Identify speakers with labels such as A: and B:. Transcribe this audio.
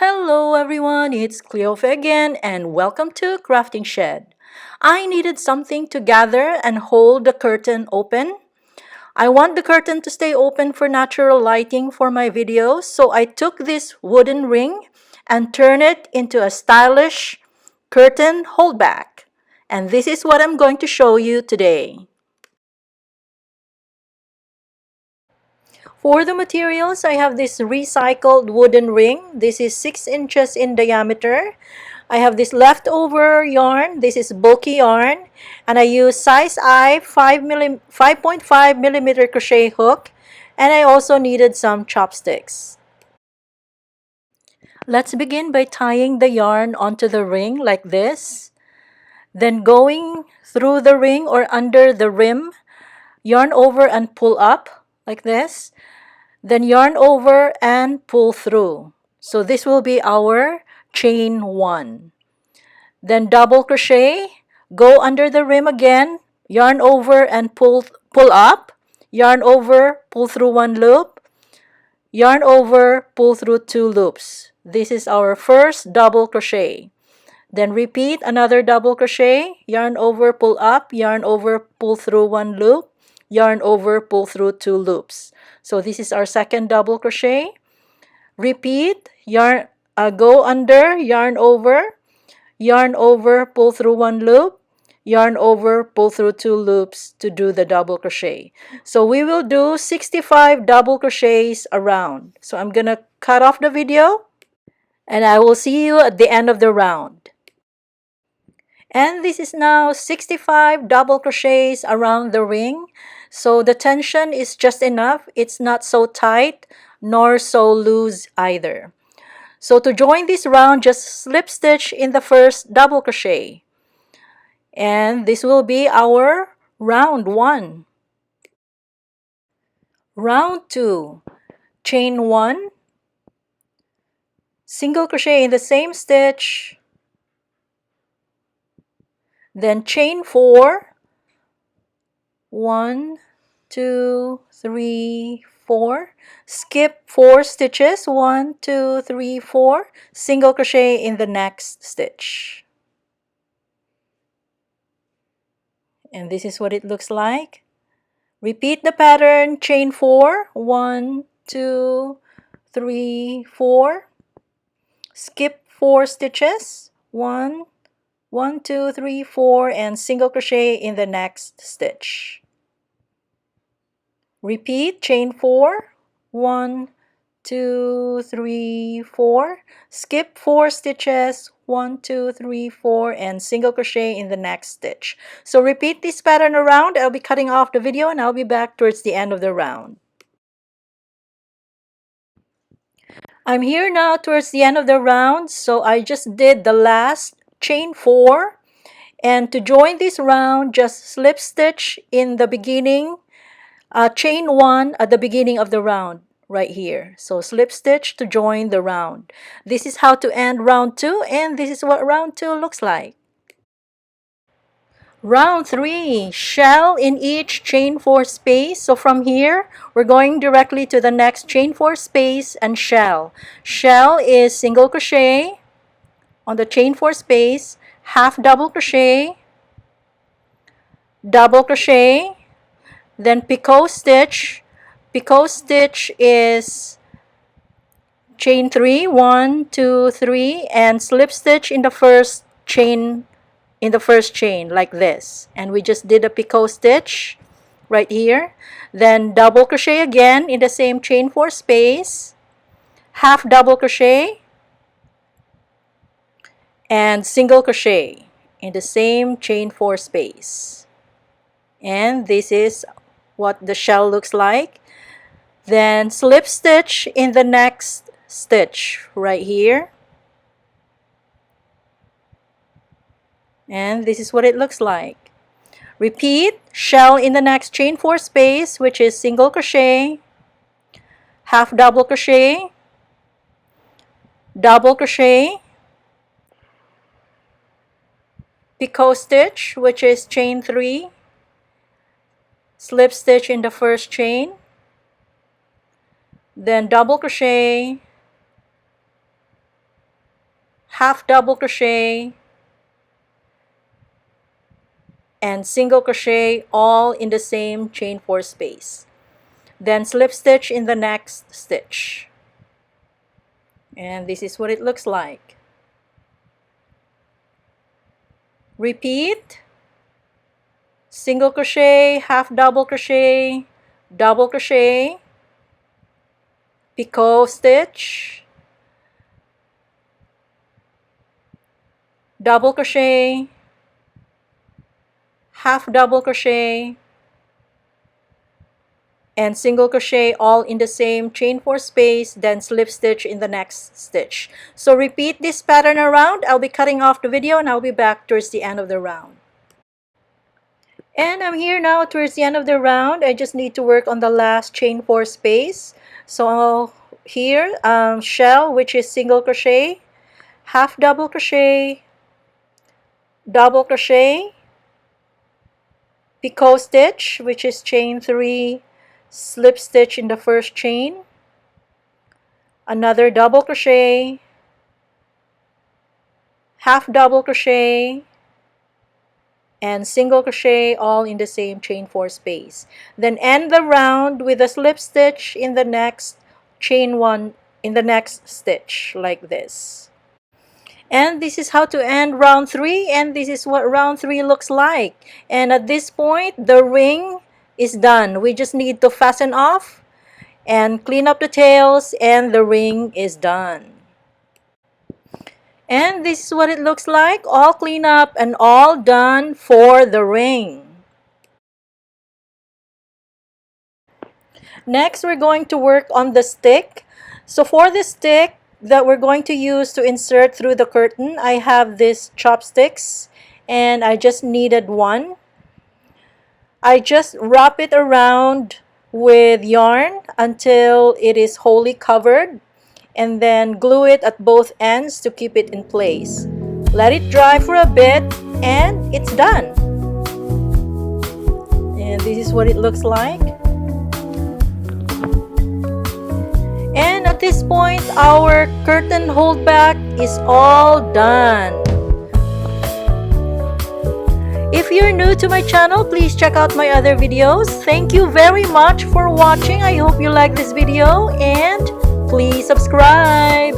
A: Hello everyone, it's Cleofe again and welcome to Crafting Shed. I needed something to gather and hold the curtain open. I want the curtain to stay open for natural lighting for my videos, so I took this wooden ring and turned it into a stylish curtain holdback. And this is what I'm going to show you today. For the materials, I have this recycled wooden ring. This is 6 inches in diameter. I have this leftover yarn. This is bulky yarn. And I use size I 5.5 millimeter crochet hook. And I also needed some chopsticks. Let's begin by tying the yarn onto the ring like this. Then going through the ring or under the rim, yarn over and pull up like this. Then yarn over and pull through. So this will be our chain 1. Then double crochet, go under the rim again, yarn over and pull up, yarn over, pull through 1 loop, yarn over, pull through 2 loops. This is our first double crochet. Then repeat another double crochet, yarn over, pull up, yarn over, pull through 1 loop, yarn over, pull through 2 loops. So this is our second double crochet. Repeat, go under, yarn over, pull through 1 loop, yarn over, pull through 2 loops to do the double crochet. So we will do 65 double crochets around. So I'm gonna cut off the video and I will see you at the end of the round. And this is now 65 double crochets around the ring. So the tension is just enough. It's not so tight nor so loose either. So to join this round, just slip stitch in the first double crochet. And this will be our round 1. Round 2, chain 1, single crochet in the same stitch, then chain 4, 1, 2, 3, 4, skip 4 stitches, 1, 2, 3, 4, single crochet in the next stitch. And this is what it looks like. Repeat the pattern, chain 4, 1, 2, 3, 4, skip 4 stitches, 1, 1, 2, 3, 4, and single crochet in the next stitch. Repeat, chain 4, 1, 2, 3, 4, skip 4 stitches, 1, 2, 3, 4, and single crochet in the next stitch. So repeat this pattern around. I'll be cutting off the video and I'll be back towards the end of the round. I'm here now towards the end of the round, so I just did the last chain 4, and to join this round, just slip stitch in the beginning, chain 1 at the beginning of the round right here. So slip stitch to join the round. This is how to end round 2, and this is what round 2 looks like. Round 3, shell in each chain 4 space. So from here, we're going directly to the next chain 4 space and shell. Shell is single crochet on the chain 4 space, half double crochet, double crochet, then picot stitch. Picot stitch is chain 3, 1, 2, 3, and slip stitch in the first chain like this, and we just did a picot stitch right here. Then double crochet again in the same chain 4 space, half double crochet, and single crochet in the same chain 4 space. And this is what the shell looks like. Then slip stitch in the next stitch right here. And this is what it looks like. Repeat, shell in the next chain 4 space, which is single crochet, half double crochet, double crochet, picot stitch, which is chain 3, slip stitch in the first chain, then double crochet, half double crochet, and single crochet all in the same chain 4 space. Then slip stitch in the next stitch. And this is what it looks like. Repeat. Single crochet, half double crochet, double crochet, picot stitch, double crochet, half double crochet, and single crochet all in the same chain 4 space, then slip stitch in the next stitch. So repeat this pattern around. I'll be cutting off the video and I'll be back towards the end of the round. And I'm here now towards the end of the round. I just need to work on the last chain 4 space. So here, shell, which is single crochet, half double crochet, double crochet, picot stitch, which is chain 3, slip stitch in the first chain, another double crochet, half double crochet, and single crochet all in the same chain 4 space. Then end the round with a slip stitch in the next chain 1 in the next stitch, like this. And this is how to end round 3, and this is what round 3 looks like. And at this point, the ring is done. We just need to fasten off and clean up the tails, and the ring is done. And this is what it looks like, all clean up and all done for the ring. Next, we're going to work on the stick. So for the stick that we're going to use to insert through the curtain, I have these chopsticks and I just needed one. I just wrap it around with yarn until it is wholly covered, and then glue it at both ends to keep it in place. Let it dry for a bit and it's done. And this is what it looks like. And at this point, our curtain holdback is all done. If you're new to my channel, please check out my other videos. Thank you very much for watching. I hope you like this video and please subscribe.